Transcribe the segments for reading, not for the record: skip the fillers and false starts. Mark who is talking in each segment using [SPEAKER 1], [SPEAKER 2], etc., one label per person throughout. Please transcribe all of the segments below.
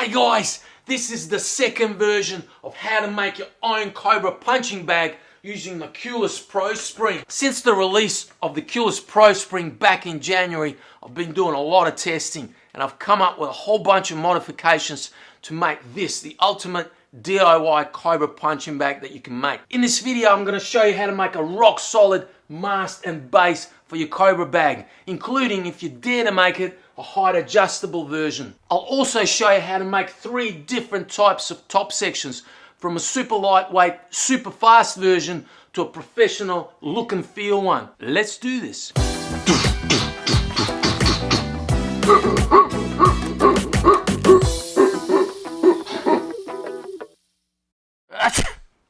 [SPEAKER 1] Hey guys, this is the second version of how to make your own Cobra punching bag using the Kewlus Pro Spring. Since the release of the Kewlus Pro Spring back in January, I've been doing a lot of testing and I've come up with a whole bunch of modifications to make this the ultimate DIY Cobra punching bag that you can make. In this video, I'm going to show you how to make a rock solid mast and base for your Cobra bag, including, if you dare to make it, a height adjustable version. I'll also show you how to make 3 different types of top sections, from a super lightweight, super fast version to a professional look and feel one. Let's do this.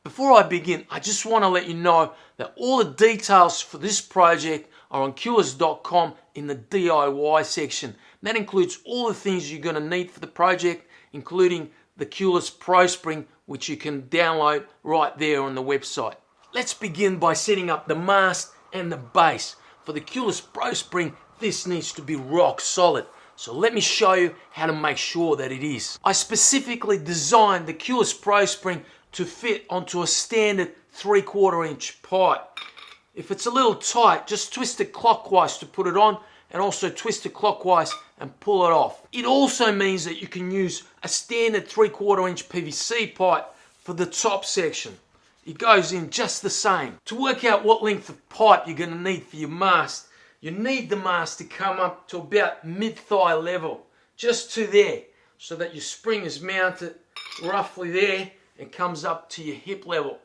[SPEAKER 1] Before I begin, I just want to let you know that all the details for this project are on Kewlus.com in the DIY section. That includes all the things you're going to need for the project, including the Kewlus Pro Spring, which you can download right there on the website. Let's begin by setting up the mast and the base. For the Kewlus Pro Spring, this needs to be rock solid. So let me show you how to make sure that it is. I specifically designed the Kewlus Pro Spring to fit onto a standard 3/4 inch pipe. If it's a little tight, just twist it clockwise to put it on, and also twist it clockwise and pull it off. It also means that you can use a standard 3/4 inch PVC pipe for the top section. It goes in just the same. To work out what length of pipe you're going to need for your mast, you need the mast to come up to about mid-thigh level, just to there, so that your spring is mounted roughly there and comes up to your hip level.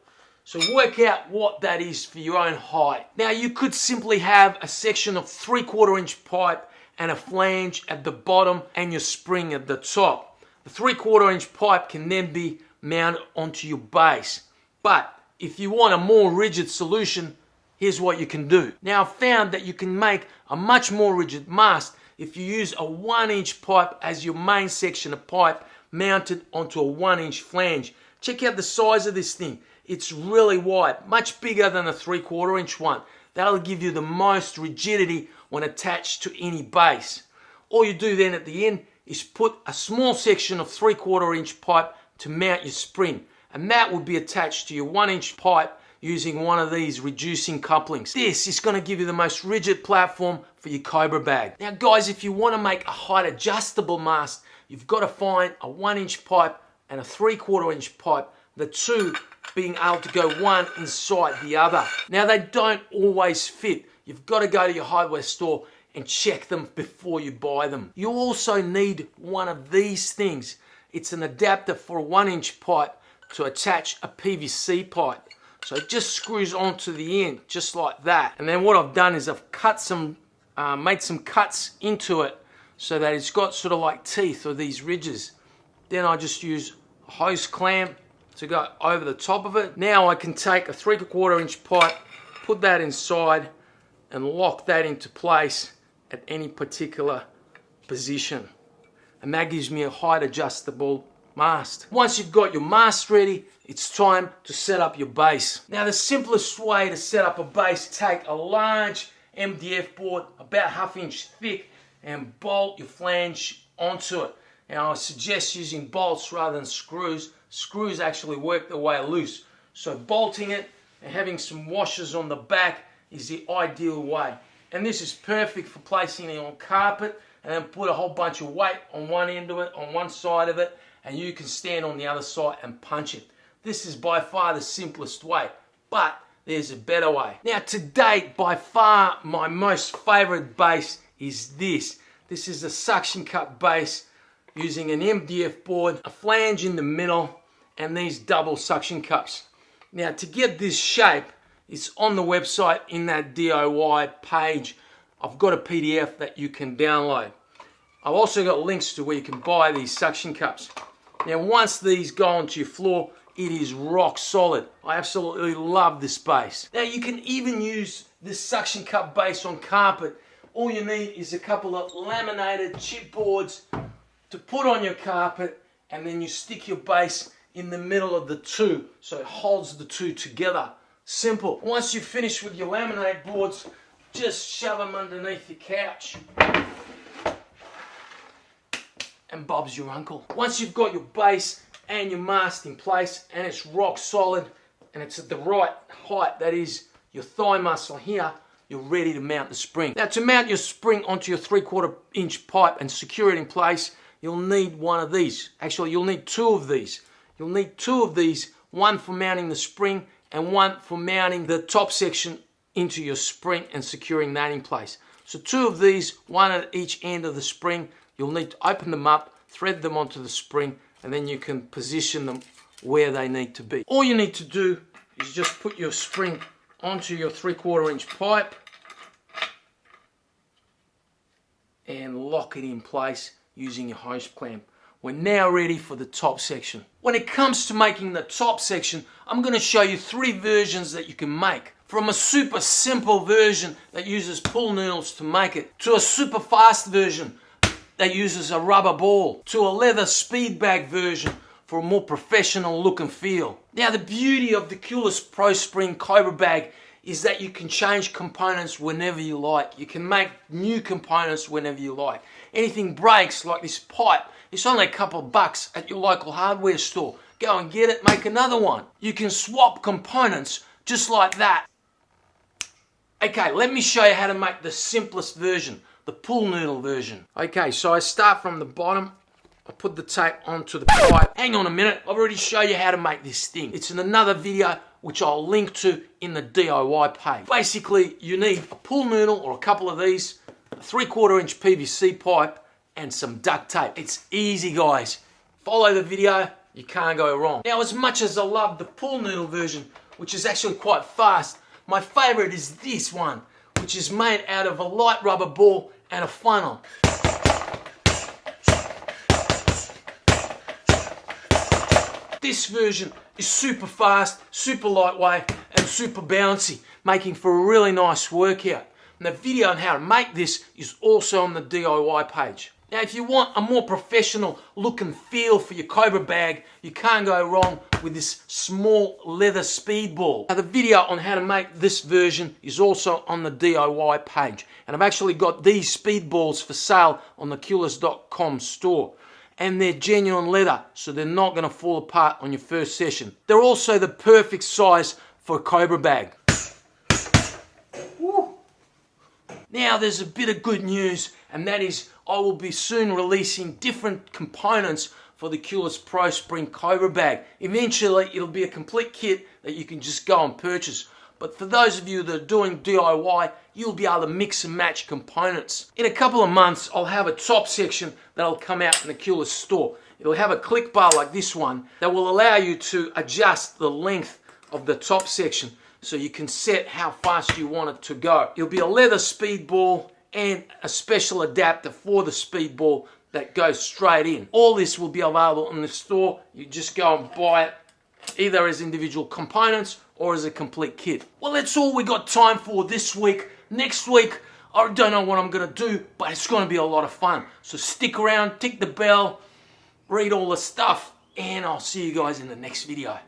[SPEAKER 1] So work out what that is for your own height. Now you could simply have a section of 3/4 inch pipe and a flange at the bottom and your spring at the top. The 3/4 inch pipe can then be mounted onto your base. But if you want a more rigid solution, here's what you can do. Now I've found that you can make a much more rigid mast if you use a 1 inch pipe as your main section of pipe mounted onto a 1 inch flange. Check out the size of this thing. It's really wide, much bigger than a 3/4 inch one. That'll give you the most rigidity when attached to any base. All you do then at the end is put a small section of 3/4 inch pipe to mount your spring, and that will be attached to your 1 inch pipe using one of these reducing couplings. This is going to give you the most rigid platform for your Cobra bag. Now guys, if you want to make a height adjustable mast, you've got to find a 1 inch pipe and a 3/4 inch pipe, the two being able to go one inside the other. Now they don't always fit. You've got to go to your hardware store and check them before you buy them. You also need one of these things. It's an adapter for a 1 inch pipe to attach a PVC pipe. So it just screws onto the end, just like that. And then what I've done is I've made some cuts into it so that it's got sort of like teeth or these ridges. Then I just use a hose clamp to go over the top of it. Now I can take a 3/4 inch pipe, put that inside, and lock that into place at any particular position. And that gives me a height adjustable mast. Once you've got your mast ready, it's time to set up your base. Now the simplest way to set up a base, take a large MDF board about 1/2 inch thick and bolt your flange onto it. Now I suggest using bolts rather than screws. Screws actually work their way loose. So bolting it and having some washers on the back is the ideal way. And this is perfect for placing it on carpet and then put a whole bunch of weight on one end of it, on one side of it, and you can stand on the other side and punch it. This is by far the simplest way, but there's a better way. Now to date, by far my most favorite base is this. This is a suction cup base using an MDF board, a flange in the middle, and these double suction cups. Now to get this shape, it's on the website in that DIY page. I've got a PDF that you can download. I've also got links to where you can buy these suction cups. Now once these go onto your floor, it is rock solid. I absolutely love this base. Now you can even use this suction cup base on carpet. All you need is a couple of laminated chipboards to put on your carpet, and then you stick your base in the middle of the two so it holds the two together. Simple. Once you've finished with your laminate boards, just shove them underneath your couch. and Bob's your uncle. Once you've got your base and your mast in place and it's rock solid and it's at the right height, that is your thigh muscle here, you're ready to mount the spring. Now, to mount your spring onto your 3/4 inch pipe and secure it in place, you'll need one of these. Actually, you'll need two of these. You'll need two of these, one for mounting the spring and one for mounting the top section into your spring and securing that in place. So two of these, one at each end of the spring. You'll need to open them up, thread them onto the spring, and then you can position them where they need to be. All you need to do is just put your spring onto your 3/4 inch pipe and lock it in place using your hose clamp. We're now ready for the top section. When it comes to making the top section, I'm going to show you 3 versions that you can make. From a super simple version that uses pull noodles to make it, to a super fast version that uses a rubber ball, to a leather speed bag version for a more professional look and feel. Now, the beauty of the Kewlus Pro Spring Cobra bag is that you can change components whenever you like. You can make new components whenever you like. Anything breaks, like this pipe, it's only a couple of bucks at your local hardware store. Go and get it, make another one. You can swap components just like that. Okay, let me show you how to make the simplest version, the pull noodle version. Okay, so I start from the bottom. I put the tape onto the pipe. Hang on a minute, I've already shown you how to make this thing. It's in another video which I'll link to in the DIY page. Basically, you need a pull noodle or a couple of these, a 3/4 inch PVC pipe, and some duct tape. It's easy, guys. Follow the video, you can't go wrong. Now, as much as I love the pull noodle version, which is actually quite fast, my favorite is this one, which is made out of a light rubber ball and a funnel. This version is super fast, super lightweight, and super bouncy, making for a really nice workout. And the video on how to make this is also on the DIY page. Now, if you want a more professional look and feel for your Cobra bag, you can't go wrong with this small leather speedball. Now, the video on how to make this version is also on the DIY page. And I've actually got these speedballs for sale on the Kewlus.com store. And they're genuine leather, so they're not going to fall apart on your first session. They're also the perfect size for a Cobra bag. Woo. Now, there's a bit of good news, and that is I will be soon releasing different components for the Kewlus Pro Spring Cobra bag. Eventually, it'll be a complete kit that you can just go and purchase. But for those of you that are doing DIY, you'll be able to mix and match components. In a couple of months, I'll have a top section that'll come out in the Kewlus store. It'll have a click bar like this one that will allow you to adjust the length of the top section so you can set how fast you want it to go. It'll be a leather speed ball and a special adapter for the speed ball that goes straight in. All this will be available in the store. You just go and buy it either as individual components or as a complete kit. Well, that's all we got time for this week. Next week, I don't know what I'm going to do, but it's going to be a lot of fun. So stick around, tick the bell, read all the stuff, and I'll see you guys in the next video.